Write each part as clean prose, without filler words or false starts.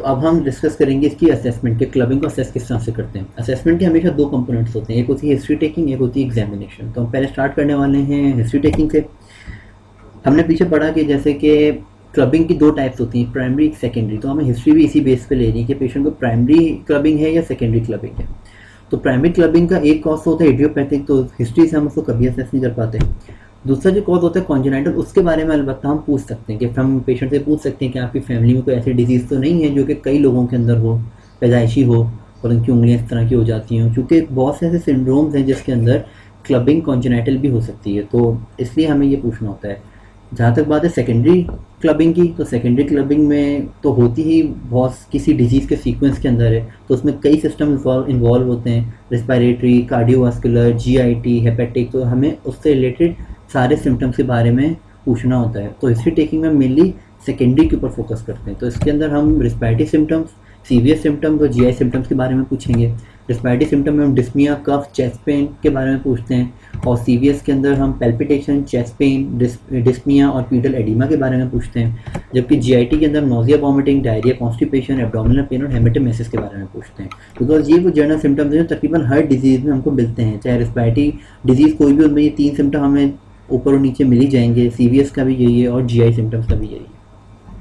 तो अब हम डिस्कस करेंगे इसकी असेसमेंट के, क्लबिंग को असेस किस तरह से करते हैं। असेसमेंट के हमेशा दो कंपोनेंट्स होते हैं, एक होती है हिस्ट्री टेकिंग, एक होती है एग्जामिनेशन। तो हम पहले स्टार्ट करने वाले हैं हिस्ट्री टेकिंग से। हमने पीछे पढ़ा कि जैसे कि क्लबिंग की दो टाइप्स होती हैं, प्राइमरी एक सेकेंडरी। तो हमें हिस्ट्री भी इसी बेस पे लेनी है कि पेशेंट को प्राइमरी क्लबिंग है या सेकेंडरी क्लबिंग है। तो प्राइमरी क्लबिंग का एक कॉज होता है इडियोपैथिक, तो हिस्ट्री से हम उसको कभी असेस नहीं कर पाते। दूसरा जो कॉज होता है कॉन्जेनाइटल, उसके बारे में अलबत्ता हम पूछ सकते हैं कि हम पेशेंट से पूछ सकते हैं कि आपकी फैमिली में कोई ऐसी डिजीज़ तो नहीं है जो कि कई लोगों के अंदर हो, पैदाइशी हो और उनकी उंगलियां इस तरह की हो जाती हैं, क्योंकि बहुत से ऐसे सिंड्रोम्स हैं जिसके अंदर क्लबिंग कॉन्जेनाइटल भी हो सकती है। तो इसलिए हमें ये पूछना होता है। जहाँ तक बात है सेकेंडरी क्लबिंग की, तो सेकेंडरी क्लबिंग में तो होती ही बहुत किसी डिजीज़ के सीक्वेंस के अंदर है, तो उसमें कई सिस्टम इन्वॉल्व होते हैं, रेस्पिरेटरी, कार्डियोवास्कुलर, जीआईटी, हेपेटिक। तो हमें उससे रिलेटेड सारे सिम्टम्स के बारे में पूछना होता है। तो हिस्ट्री टेकिंग में मेनली सेकेंडरी के ऊपर फोकस करते हैं। तो इसके अंदर हम रिस्पिरेटरी सिम्टम्स, सीवियर सिम्टम्स और जीआई सिम्टम्स के बारे में पूछेंगे। रिस्पिरेटरी सिम्टम में हम डिस्मिया, कफ, चेस्ट पेन के बारे में पूछते हैं, और सीवीएस के अंदर हम पैल्पिटेशन, चेस्ट पेन, डिस्मिया और पीडल एडिमा के बारे में पूछते हैं। जबकि जीआईटी के अंदर nausea, vomiting, diarrhoea, constipation, abdominal pain और हेमेटोमेसिस के बारे में पूछते हैं। बिकॉज ये वो जनरल सिम्टम्स हैं जो तकरीबन हर डिजीज़ में हमको मिलते हैं, चाहे रिस्पिरेटरी डिजीज़ कोई भी, उनमें ये तीन सिम्टम हमें ऊपर और नीचे मिल ही जाएंगे। सीवीएस का भी यही है और जीआई सिम्टम्स का भी यही है।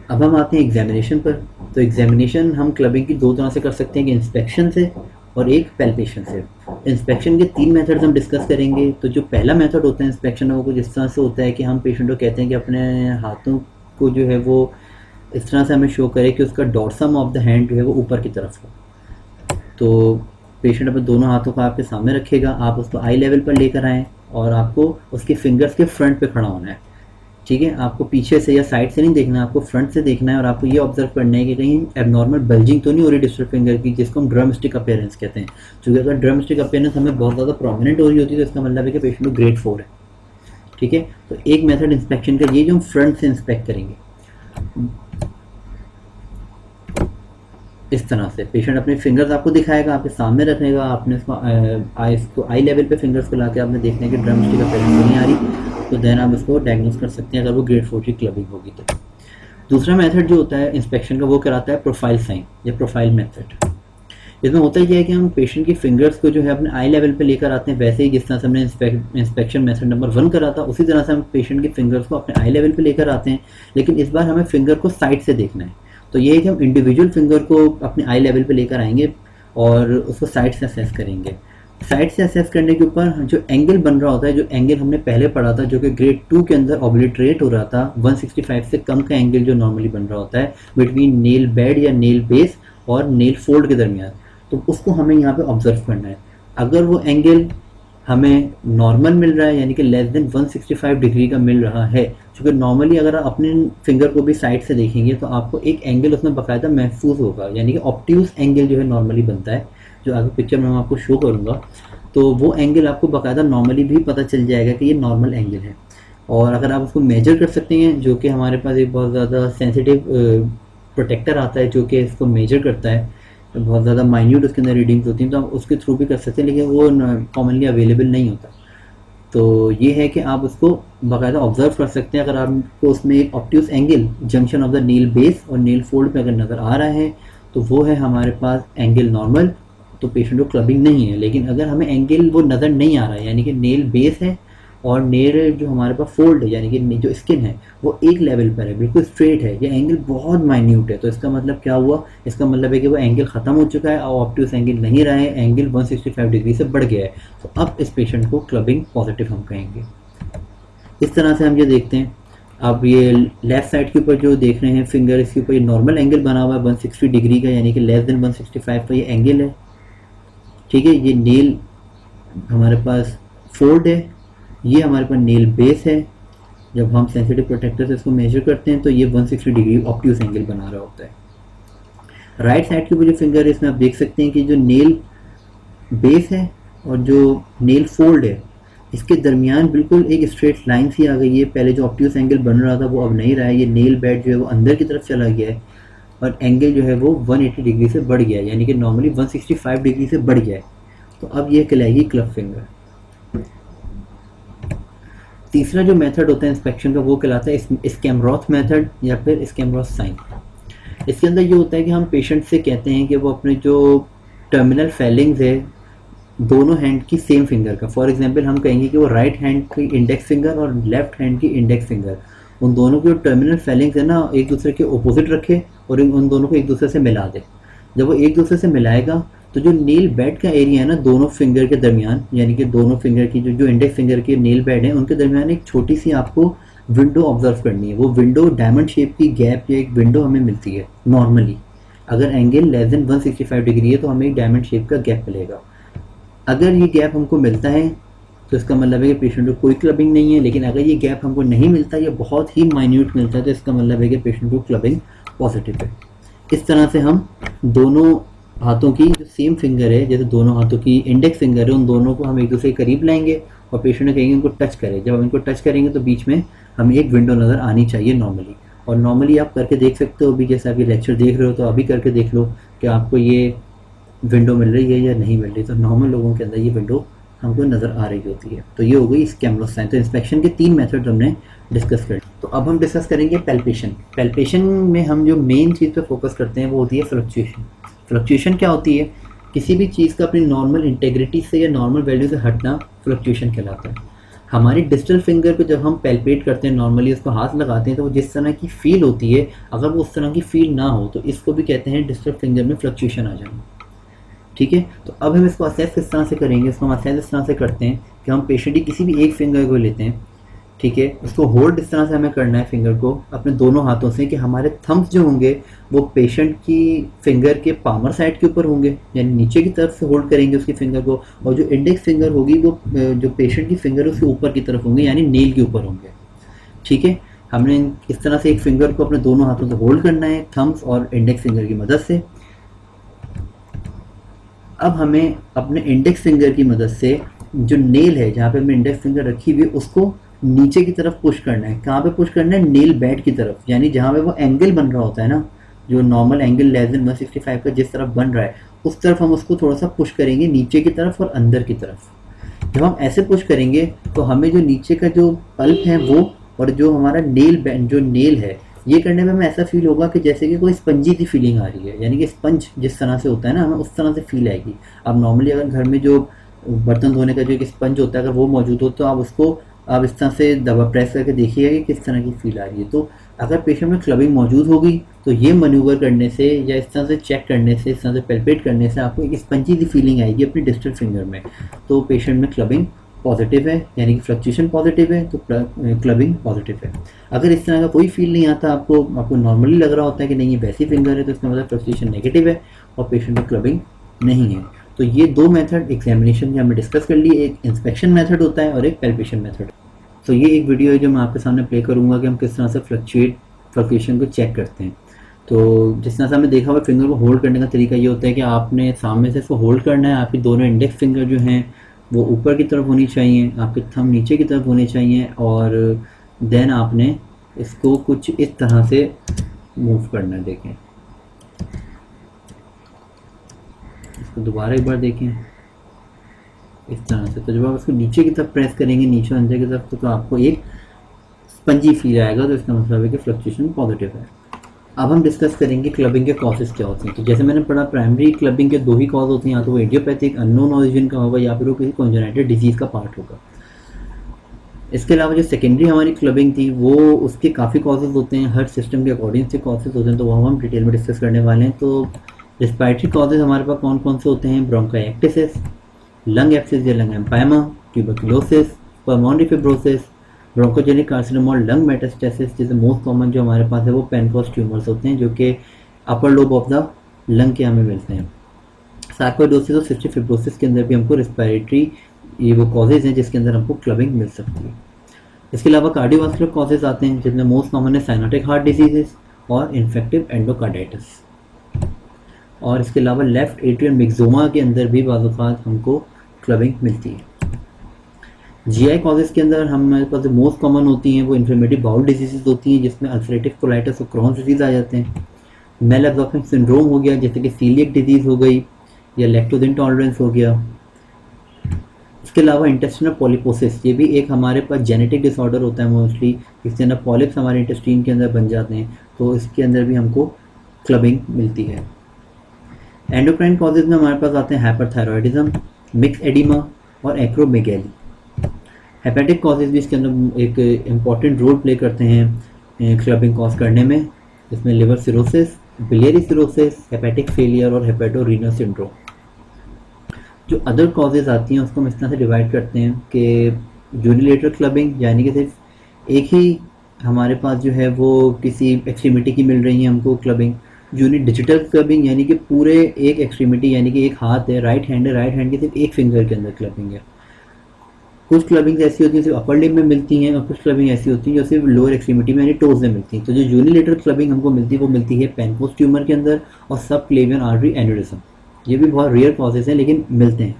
अब हम आते हैं एग्जामिनेशन पर। तो एग्जामिनेशन हम क्लबिंग की दो तरह से कर सकते हैं, कि इंस्पेक्शन से और एक पैल्पेशन से। इंस्पेक्शन के तीन मेथड्स हम डिस्कस करेंगे। तो जो पहला मेथड होता है इंस्पेक्शन, वो कुछ इस तरह से होता है कि हम पेशेंट को कहते हैं कि अपने हाथों को जो है वो इस तरह से हमें शो करे कि उसका डॉर्सम ऑफ द हैंड जो है वो ऊपर की तरफ हो। तो पेशेंट अपने दोनों हाथों को आपके सामने रखेगा, आप उसको आई लेवल पर लेकर आएँ और आपको उसके फिंगर्स के फ्रंट पे खड़ा होना है। ठीक है, आपको पीछे से या साइड से नहीं देखना है, आपको फ्रंट से देखना है। और आपको ये ऑब्जर्व करना है कि कहीं एबनॉर्मल बल्जिंग तो नहीं हो रही डिस्टल फिंगर की, जिसको हम ड्रम स्टिक अपीयरेंस कहते हैं। क्योंकि अगर ड्रम स्टिक अपीयरेंस हमें बहुत ज़्यादा प्रोमिनेंट हो रही होती है तो इसका मतलब है कि पेशेंट को ग्रेड 4 है। ठीक है, तो एक मेथड इंस्पेक्शन का ये जो हम फ्रंट से इंस्पेक्ट करेंगे, इस तरह से पेशेंट अपने फिंगर्स आपको दिखाएगा, आपके सामने रखेगा, आपने इसको आई लेवल पे फिंगर्स को लाके आपने देखना है कि ड्रम स्टिक अपीयरेंस नहीं आ रही, तो देन आप इसको डायग्नोस कर सकते हैं अगर वो ग्रेड 4 की क्लबिंग होगी तो। दूसरा मेथड जो होता है इंस्पेक्शन का, वो कराता है प्रोफाइल साइन या प्रोफाइल मेथड। इसमें होता ही है कि हम पेशेंट की फिंगर्स को जो है अपने आई लेवल पे लेकर आते हैं, वैसे ही जिस तरह से हमने इंस्पेक्शन मेथड नंबर 1 करा था, उसी तरह से हम पेशेंट की फिंगर्स को अपने आई लेवल पे लेकर आते हैं। लेकिन इस बार हमें फिंगर को साइड से देखना है। तो ये है कि हम इंडिविजुअल फिंगर को अपने आई लेवल पे लेकर आएंगे और उसको साइड से असेस करेंगे। साइड से असेस करने के ऊपर जो एंगल बन रहा होता है, जो एंगल हमने पहले पढ़ा था, जो कि ग्रेड 2 के अंदर ऑब्लिटरेट हो रहा था, 165 से कम का एंगल जो नॉर्मली बन रहा होता है बिटवीन नेल बेड या नेल बेस और नेल फोल्ड के दरमियान, तो उसको हमें यहाँ पे ऑब्जर्व करना है। अगर वो एंगल हमें नॉर्मल मिल रहा है, यानी कि लेस देन 165 डिग्री का मिल रहा है, क्योंकि नॉर्मली अगर आप अपने फिंगर को भी साइड से देखेंगे तो आपको एक एंगल उसमें बाकायदा महफूज होगा, यानी कि ऑब्ट्यूज एंगल जो है नॉर्मली बनता है, जो आगे पिक्चर में मैं आपको शो करूँगा। तो वो एंगल आपको बाकायदा नॉर्मली भी पता चल जाएगा कि ये नॉर्मल एंगल है। और अगर आप उसको मेजर कर सकते हैं, जो कि हमारे पास एक बहुत ज़्यादा सेंसिटिव प्रोटेक्टर आता है जो कि इसको मेजर करता है, तो बहुत ज़्यादा माइन्यूट उसके अंदर रीडिंग्स होती हैं, तो आप उसके थ्रू भी कर सकते हैं, लेकिन वो कॉमनली अवेलेबल नहीं होता। तो ये है कि आप उसको बाकायदा ऑब्जर्व कर सकते हैं। अगर आपको उसमें एक obtuse angle junction of the nail base और नील फोल्ड पे अगर नज़र आ रहा है तो वो है हमारे पास एंगल नॉर्मल, तो पेशेंट को क्लबिंग नहीं है। लेकिन अगर हमें एंगल वो नज़र नहीं आ रहा है, यानी कि नेल बेस है और नेल जो हमारे पास फोल्ड है, यानी कि जो स्किन है वो एक लेवल पर है, बिल्कुल स्ट्रेट है, ये एंगल बहुत माइन्यूट है, तो इसका मतलब क्या हुआ, इसका मतलब है कि वो एंगल ख़त्म हो चुका है और ऑब्ट्यूज एंगल नहीं रहा है, एंगल 165 डिग्री से बढ़ गया है। तो अब इस पेशेंट को क्लबिंग पॉजिटिव हम कहेंगे। इस तरह से हम ये देखते हैं। अब ये लेफ्ट साइड के ऊपर जो देख रहे हैं फिंगर, इसके ऊपर ये नॉर्मल एंगल बना हुआ है 160 डिग्री का, यानी कि लेस देन 165 का ये एंगल है। ठीक है, ये नेल हमारे पास फोल्ड है, ये हमारे पास नेल बेस है। जब हम सेंसिटिव प्रोटेक्टर से इसको मेजर करते हैं तो ये 160 डिग्री ऑब्ट्यूज एंगल बना रहा होता है। राइट साइड के ऊपर जो फिंगर है, इसमें आप देख सकते हैं कि जो नेल बेस है और जो नेल फोल्ड है, इसके दरमियान बिल्कुल एक स्ट्रेट लाइन सी आ गई है। पहले जो ऑब्ट्यूज एंगल बन रहा था वो अब नहीं रहा है, ये नेल बेड जो है वो अंदर की तरफ चला गया है और एंगल जो है वो 180 डिग्री से बढ़ गया है, यानी कि नॉर्मली 165 डिग्री से बढ़ गया है। तो अब ये कहलाएगी क्लब फिंगर। तीसरा जो मेथड होता है इंस्पेक्शन का, वो कहलाता है स्कैमरॉथ मेथड या फिर स्कैमरॉथ साइन। इसके अंदर ये होता है कि हम पेशेंट से कहते हैं कि वो अपने जो टर्मिनल फेलिंग्स है दोनों हैंड की सेम फिंगर का, फॉर एग्जांपल हम कहेंगे कि वो राइट हैंड की इंडेक्स फिंगर और लेफ्ट हैंड की इंडेक्स फिंगर, उन दोनों की जो टर्मिनल फेलिंग्स है ना एक दूसरे के ऑपोजिट रखे और उन दोनों को एक दूसरे से मिला दे। जब वो एक दूसरे से मिलाएगा तो जो नील बेड का एरिया है ना दोनों फिंगर के दरमियान, यानी कि दोनों फिंगर की जो जो इंडेक्स फिंगर की नील बेड है उनके दरमियान एक छोटी सी आपको विंडो ऑब्जर्व करनी है। वो विंडो डायमंड शेप की गैप या एक विंडो हमें मिलती है नॉर्मली। अगर एंगल लेस देन 165 डिग्री है तो हमें एक डायमंड शेप का गैप मिलेगा। अगर ये गैप हमको मिलता है तो इसका मतलब है कि पेशेंट को कोई क्लबिंग नहीं है, लेकिन अगर ये गैप हमको नहीं मिलता या बहुत ही माइन्यूट मिलता है तो इसका मतलब है कि पेशेंट को क्लबिंग पॉजिटिव है। इस तरह से हम दोनों हाथों की जो सेम फिंगर है, जैसे दोनों हाथों की इंडेक्स फिंगर है, उन दोनों को हम एक दूसरे के करीब लाएंगे और पेशेंट ने कहेंगे उनको टच करें। जब हम इनको टच करेंगे तो बीच में हमें एक विंडो नज़र आनी चाहिए नॉर्मली। और नॉर्मली आप करके देख सकते हो, अभी जैसे आप ये लेक्चर देख रहे हो तो अभी करके देख लो कि आपको ये विंडो मिल रही है या नहीं मिल रही। तो नॉर्मल लोगों के अंदर ये विंडो हमको नज़र आ रही होती है। तो ये हो गई स्कैमलोस साइन। तो इंस्पेक्शन के 3 मेथड हमने डिस्कस कर। तो अब हम डिस्कस करेंगे पैल्पेशन। पैल्पेशन में हम जो मेन चीज़ पे फोकस करते हैं वो होती है फ्लक्चुएशन। फ्लक्चुएशन क्या होती है? किसी भी चीज़ का अपनी नॉर्मल इंटेग्रिटी से या नॉर्मल वैल्यू से हटना फ्लक्चुएशन कहलाता है। हमारी डिस्टल फिंगर को जब हम पैल्पेट करते हैं नॉर्मली उसको हाथ लगाते हैं तो वो जिस तरह की फील होती है, अगर वो उस तरह की फील ना हो तो इसको भी कहते हैं डिस्टल फिंगर में फ्लक्चुएशन आ जाना। ठीक है, तो अब हम इसको असेस किस तरह से करेंगे? इसको हम असेस इस तरह से करते हैं कि हम पेशेंट की किसी भी एक फिंगर को लेते हैं, ठीक है, उसको होल्ड इस तरह से हमें करना है फिंगर को अपने दोनों हाथों से कि हमारे थम्स जो होंगे वो पेशेंट की फिंगर के पामर साइड के ऊपर होंगे, यानी नीचे की तरफ से होल्ड करेंगे उसकी फिंगर को, और जो इंडेक्स फिंगर होगी वो जो पेशेंट की फिंगर है उसके ऊपर की तरफ होंगे, यानी नेल के ऊपर होंगे। ठीक है, हमने इस तरह से एक फिंगर को अपने दोनों हाथों से होल्ड करना है थम्स और इंडेक्स फिंगर की मदद से। अब हमें अपने इंडेक्स फिंगर की मदद से जो नेल है जहाँ पे हमने इंडेक्स फिंगर रखी हुई है उसको नीचे की तरफ पुश करना है। कहाँ पे पुश करना है? नेल बेड की तरफ, यानी जहाँ पे वो एंगल बन रहा होता है ना, जो नॉर्मल एंगल लेस देन 165 का जिस तरफ बन रहा है उस तरफ हम उसको थोड़ा सा पुश करेंगे नीचे की तरफ और अंदर की तरफ। जब हम ऐसे पुश करेंगे तो हमें जो नीचे का जो पल्प है वो और जो हमारा नेल बैंड जो नेल है ये करने में हमें ऐसा फील होगा कि जैसे कि कोई स्पंजी की फीलिंग आ रही है, यानी कि स्पंज जिस तरह से होता है ना हमें उस तरह से फील आएगी। अब नॉर्मली अगर घर में जो बर्तन धोने का जो एक स्पंज होता है अगर वो मौजूद हो तो आप उसको आप इस तरह से दबा प्रेस करके देखिएगा कि किस तरह की फील आ रही है। तो अगर पेशेंट में क्लबिंग मौजूद होगी तो ये मनूवर करने से या इस तरह से चेक करने से, इस तरह से पैल्पेट करने से आपको एक स्पंजी की फीलिंग आएगी अपनी डिस्टल फिंगर में, तो पेशेंट में क्लबिंग पॉजिटिव है, यानी कि फ्लक्चुएशन पॉजिटिव है, तो क्लबिंग पॉजिटिव है। अगर इस तरह का कोई फील नहीं आता आपको नॉर्मली लग रहा होता है कि नहीं ये वैसी फिंगर है तो इसका मतलब फ्लक्चुएशन नेगेटिव है और पेशेंट में क्लबिंग नहीं है। तो ये 2 मेथड एग्जामिनेशन में हमने डिस्कस कर लिए, एक इंस्पेक्शन मेथड होता है और एक पैल्पेशन मेथड। तो ये एक वीडियो है जो मैं आपके सामने प्ले करूँगा कि हम किस तरह से फ्लक्चुएशन को चेक करते हैं। तो जिस तरह से हमने देखा हुआ फिंगर को होल्ड करने का तरीका ये होता है कि आपने सामने से इसको होल्ड करना है, आपकी दोनों इंडेक्स फिंगर जो हैं वो ऊपर की तरफ होनी चाहिए, आपके थंब नीचे की तरफ होने चाहिए और देन आपने इसको कुछ इस तरह से मूव करना है। देखें, इसको दोबारा एक बार देखें इस तरह से। तो जब आप इसको नीचे की तरफ प्रेस करेंगे नीचे अंदर की तरफ तो आपको एक स्पंजी फील आएगा, तो इसका मतलब है कि फ्लक्चुएशन पॉजिटिव है। अब हम डिस्कस करेंगे क्लबिंग के कॉजेज क्या होते हैं। तो जैसे मैंने पढ़ा प्राइमरी क्लबिंग के 2 ही कॉज होते हैं, या तो वो इडियोपैथिक अननोन ओरिजिन का होगा या फिर वो किसी कॉन्जेनिटल डिजीज़ का पार्ट होगा। इसके अलावा जो सेकेंडरी हमारी क्लबिंग थी वो उसके काफ़ी कॉजेज होते हैं, हर सिस्टम के अकॉर्डिंग से कॉजेज होते हैं, तो वो हम डिटेल में डिस्कस करने वाले हैं। तो रेस्पिरेटरी कॉजेज हमारे पास कौन कौन से होते हैं? ब्रोंकाइटिस, लंग एब्सिस या lung empyema, tuberculosis, pulmonary fibrosis, bronchogenic carcinoma और लंग मेटास्टेसिस। जैसे मोस्ट कॉमन जो हमारे पास है वो पेनकोस ट्यूमर्स होते हैं जो कि upper lobe of the lung के हमें मिलते हैं। सार्कोइडोसिस और सिस्टिक फिब्रोसिस के अंदर भी हमको रेस्पिरेटरी ये वो कॉजेज हैं जिसके अंदर हमको क्लबिंग मिल सकती है। इसके अलावा कार्डियोवास्कुलर कॉजेज आते हैं जिसमें मोस्ट कॉमन है साइनोटिक हार्ट डिजीजेस और इन्फेक्टिव एंडोकार्डाइटिस। और इसके अलावा लेफ्ट एट्रियल मिक्सोमा के अंदर भी बाज़ औक़ात हमको क्लबिंग मिलती है। जीआई कॉजेज के अंदर हमारे पास जो मोस्ट कॉमन होती हैं वो इन्फ्लेमेटरी बाउल डिजीजेज होती हैं जिसमें अल्सरेटिव कोलाइटिस और क्रॉन्स डिजीज़ आ जाते हैं। मेल एब्जॉर्प्शन सिंड्रोम हो गया जैसे कि सीलियक डिजीज़ हो गई या लैक्टोज इंटॉलरेंस हो गया। इसके अलावा इंटेस्टिनल पॉलिपोसिस ये भी एक हमारे पास जेनेटिक डिसऑर्डर होता है मोस्टली, इसके अंदर पॉलिप्स हमारे इंटेस्टीन के अंदर बन जाते हैं, तो इसके अंदर भी हमको क्लबिंग मिलती है। एंडोक्राइन कॉजेज में हमारे पास आते हैं हाइपरथायरॉयडिज्म, मिक्स एडिमा और एक्रोमेगैली। हेपेटिक कॉजेज भी इसके अंदर एक इम्पॉर्टेंट रोल प्ले करते हैं क्लबिंग कॉज करने में, इसमें liver cirrhosis, biliary cirrhosis, hepatic failure और हेपेटोरीनल सिंड्रोम। जो अदर कॉजेज आती हैं उसको हम इस तरह से डिवाइड करते हैं कि यूनिलेटरल क्लबिंग, यानी कि सिर्फ एक ही हमारे पास जो है वो किसी एक्सट्रीमिटी की मिल रही है हमको क्लबिंग। यूनि डिजिटल क्लबिंग यानी कि पूरे एक एक्सट्रीमिटी, यानी कि एक हाथ है, राइट हैंड है, राइट हैंड के सिर्फ एक फिंगर के अंदर क्लबिंग है। कुछ क्लबिंग ऐसी होती है सिर्फ अपर लिम्ब में मिलती हैं, और कुछ क्लबिंग ऐसी होती है जो सिर्फ लोअर एक्सट्रीमिटी में यानी टोज में मिलती हैं। तो जो यूनिलेटरल क्लबिंग हमको मिलती है वो मिलती है पेनकोस ट्यूमर के अंदर और सब क्लेवियन आर्टरी एन्यूरिज्म। ये भी बहुत रेयर कॉजेज हैं लेकिन मिलते हैं।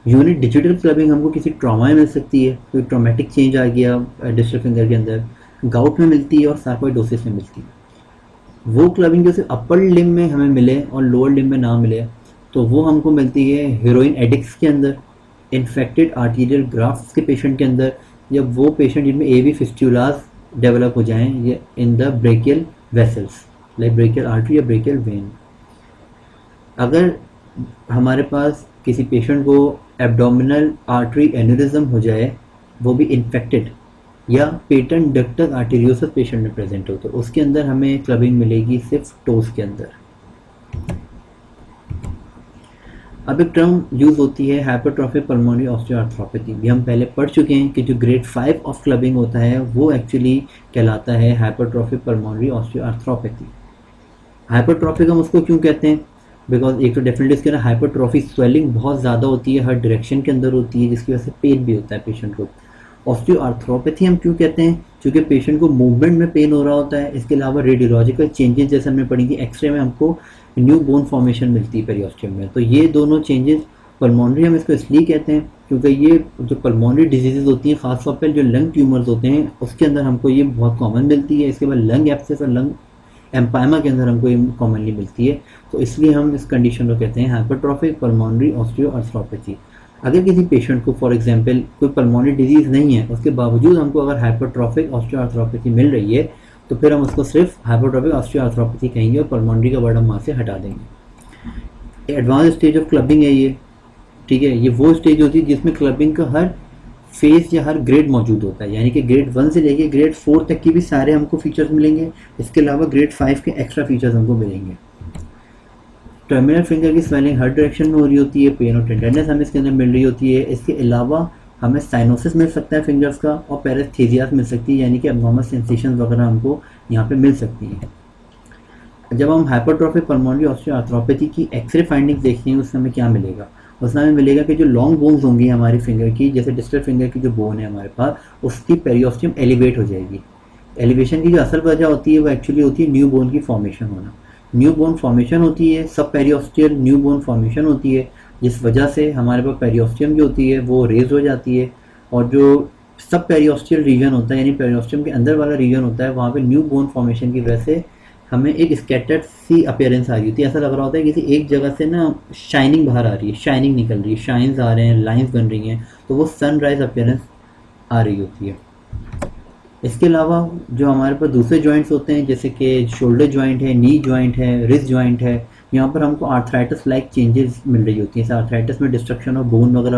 यूनिट डिजिटल क्लबिंग हमको किसी ट्रॉमा में मिल सकती है, कोई ट्रॉमेटिक चेंज आ गया डिस्टल फिंगर के अंदर, गाउट में मिलती है और सार्कोइडोसिस में मिलती है। वो क्लबिंग जो सिर्फ अपर लिम्ब में हमें मिले और लोअर लिम्ब में ना मिले तो वो हमको मिलती है हीरोइन एडिक्ट्स के अंदर, इन्फेक्टेड आर्टीरियल ग्राफ्ट्स के पेशेंट के अंदर, या वो पेशेंट जिनमें एवी फिस्टुलास डेवलप हो जाएं या in the brachial vessels like brachial artery या ब्रेकियल वेन। अगर हमारे पास किसी पेशेंट को एब्डोमिनल आर्टरी एन्यूरिज्म हो जाए, वो भी इन्फेक्टेड, या पेटेंट डक्टस आर्टेरियोसस पेशेंट में प्रेजेंट हो, तो उसके अंदर हमें क्लबिंग मिलेगी सिर्फ टोस के अंदर। अब एक टर्म यूज होती है हाइपरट्रॉफिक पल्मोनरी ऑस्टियोआर्थ्रोपैथी, भी हम पहले पढ़ चुके हैं कि जो ग्रेड 5 ऑफ क्लबिंग होता है वो एक्चुअली कहलाता है हाइपरट्रॉफिक पल्मोनरी ऑस्टियोआर्थ्रोपैथी। हाइपरट्रॉफिक हम उसको क्यों कहते हैं? बिकॉज एक तो डेफिनेटली इसके अंदर हाइपरट्रॉफी, स्वेलिंग बहुत ज़्यादा होती है, हर डायरेक्शन के अंदर होती है, जिसकी वजह से पेन भी होता है पेशेंट को। ऑस्टियोआर्थ्रोपैथी हम क्यों कहते हैं? क्योंकि पेशेंट को मूवमेंट में पेन हो रहा होता है। इसके अलावा रेडियोलॉजिकल चेंजेस जैसे हमने पढ़ी थी, एक्सरे में हमको न्यू बोन फॉर्मेशन मिलती है पेरियोस्टियम में। तो ये दोनों चेंजेस पल्मोनरी हम इसको इसलिए कहते हैं क्योंकि ये जो पल्मोनरी डिजीजेज होती हैं, खासतौर पर जो लंग ट्यूमर्स होते हैं उसके अंदर हमको ये बहुत कॉमन मिलती है। इसके बाद लंग एब्सेस और लंग एम्पायमा के अंदर हमको ये कॉमनली मिलती है। तो इसलिए हम इस कंडीशन को कहते हैं हाइपरट्रॉफिक पल्मोनरी ऑस्टियोआर्थ्रोपैथी। अगर किसी पेशेंट को फॉर एग्जांपल कोई पल्मोनरी डिजीज़ नहीं है, उसके बावजूद हमको अगर हाइपरट्रॉफिक ऑस्टियोआर्थ्रोपैथी मिल रही है तो फिर हम उसको सिर्फ हाइपरट्रॉफिक ऑस्टियोआर्थ्रोपैथी कहेंगे और पल्मोनरी का वर्ड हम वहाँ से हटा देंगे। एडवांस स्टेज ऑफ क्लबिंग है ये, ठीक है। ये वो स्टेज होती है जिसमें क्लबिंग का हर फेज या हर ग्रेड मौजूद होता है, यानी कि ग्रेड 1 से लेके ग्रेड 4 तक की भी सारे हमको फीचर्स मिलेंगे। इसके अलावा ग्रेड 5 के एक्स्ट्रा फीचर्स हमको मिलेंगे। टर्मिनल फिंगर की स्वेलिंग हर डायरेक्शन में हो रही होती है, पेन और टेंडरनेस हमें इसके अंदर मिल रही होती है। इसके अलावा हमें साइनोसिस मिल सकता है फिंगर्स का, और पैरेस्थेसियास मिल सकती है, यानी कि एब्नॉर्मल सेंसेशन वगैरह हमको यहाँ पे मिल सकती है। जब हम हाइपरट्रॉफिक पल्मोनरी ऑस्टियोआर्थ्रोपैथी की एक्सरे फाइंडिंग्स देखते हैं उसमें हमें क्या मिलेगा? उसमें हमें मिलेगा कि जो लॉन्ग बोन्स होंगी हमारी फिंगर की, जैसे डिस्टल फिंगर की जो बोन है हमारे पास, उसकी पेरियोस्टियम एलिवेट हो जाएगी। एलिवेशन की जो असल वजह होती है वो एक्चुअली होती है न्यू बोन की फॉर्मेशन होना। न्यू बोन फॉर्मेशन होती है, सब पेरियोस्टियल न्यू बोन फॉर्मेशन होती है, जिस वजह से हमारे पास पेरियोस्टियम जो होती है वो रेज हो जाती है, और जो सब पेरियोस्टियल रीजन होता है यानी पेरियोस्टियम के अंदर वाला रीजन होता है, वहाँ पे न्यू बोन फॉर्मेशन की वजह से हमें एक स्कैटर्ड सी अपीयरेंस आ रही होती है। ऐसा लग रहा होता है किसी एक जगह से ना शाइनिंग बाहर आ रही है, शाइनिंग निकल रही है, शाइन्स आ रहे हैं, लाइंस बन रही हैं, तो वो सनराइज अपीयरेंस आ रही होती है। इसके अलावा जो हमारे पास दूसरे जॉइंट्स होते हैं जैसे कि शोल्डर जॉइंट है, नी जॉइंट है, रिस्ट जॉइंट है, यहाँ पर हमको आर्थराइटिस लाइक चेंजेस मिल रही होती हैं। आर्थराइटिस में डिस्ट्रक्शन ऑफ बोन वगैरह,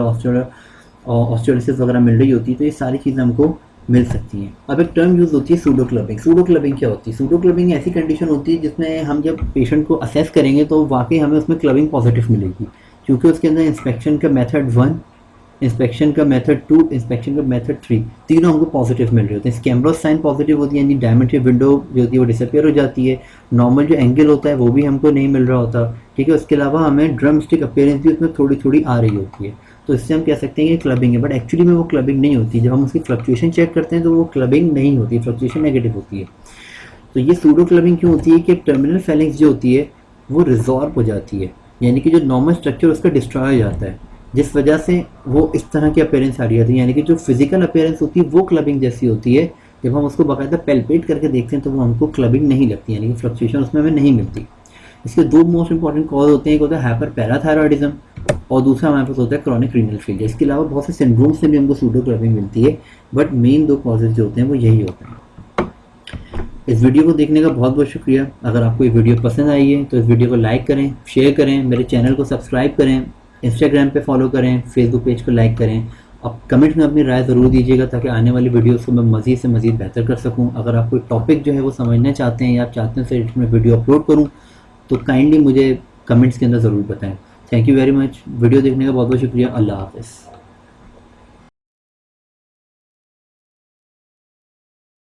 ऑस्टियोलिसिस वगैरह मिल रही होती है, तो ये सारी चीज़ें हमको मिल सकती हैं। अब एक टर्म यूज़ होती है सूडो क्लबिंग। सूडो क्लबिंग क्या होती है? सूडो क्लबिंग ऐसी कंडीशन होती है जिसमें हम जब पेशेंट को असेस करेंगे तो वाकई हमें उसमें क्लबिंग पॉजिटिव मिलेगी, क्योंकि उसके अंदर इंस्पेक्शन का मेथड 1, इंस्पेक्शन का मेथड 2, इंस्पेक्शन का मेथड 3, तीनों हमको पॉजिटिव मिल रहे होते हैं। स्कैम्ब्रोस साइन पॉजिटिव होती है, यानी डायमीटर विंडो जो होती है वो डिसअपियर हो जाती है। नॉर्मल जो एंगल होता है वो भी हमको नहीं मिल रहा होता, ठीक है। उसके अलावा हमें ड्रम स्टिक अपीयरेंस भी उसमें थोड़ी थोड़ी आ रही होती है, तो इससे हम कह सकते हैं कि क्लबिंग है, बट एक्चुअली में वो क्लबिंग नहीं होती। जब हम उसकी फ्लक्चुएशन चेक करते हैं तो वो क्लबिंग नहीं होती, फ्लक्चुएशन नेगेटिव होती है। तो ये सूडो क्लबिंग क्यों होती है कि टर्मिनल फेलिंग्स जो होती है वो रिजॉर्व हो जाती है, यानी कि जो नॉर्मल स्ट्रक्चर उसका डिस्ट्रॉय हो जाता है, जिस वजह से वो इस तरह की अपीयरेंस आ रही होती है। यानी कि जो फिजिकल अपीयरेंस होती है वो क्लबिंग जैसी होती है, जब हम उसको बाकायदा पेल्पेट करके देखते हैं तो वो हमको क्लबिंग नहीं लगती, यानी कि फ्लक्चुएशन उसमें हमें नहीं मिलती। इसके दो मोस्ट इंपॉर्टेंट कॉज होते हैं, एक होता है हाइपर पैराथायरॉयडिज्म और दूसरा हमारे पास होता है क्रॉनिक रीनल फेलियर। इसके अलावा बहुत से सिंड्रोम से भी हमको सूडो क्लबिंग मिलती है, बट मेन दो कॉजेज जो होते हैं वो यही होते हैं। इस वीडियो को देखने का बहुत बहुत शुक्रिया। अगर आपको ये वीडियो पसंद आई है तो इस वीडियो को लाइक करें, शेयर करें, मेरे चैनल को सब्सक्राइब करें, इंस्टाग्राम पे फॉलो करें, फेसबुक पेज को लाइक करें। आप कमेंट में अपनी राय ज़रूर दीजिएगा ताकि आने वाली वीडियोस को मैं मज़ीद से मज़ीद बेहतर कर सकूं। अगर आप कोई टॉपिक जो है वो समझना चाहते हैं या आप चाहते हैं सर इसमें वीडियो अपलोड करूं तो काइंडली मुझे कमेंट्स के अंदर ज़रूर बताएं। Thank you very much. Video देखने का बहुत बहुत शुक्रिया। अल्लाह हाफ़िज़।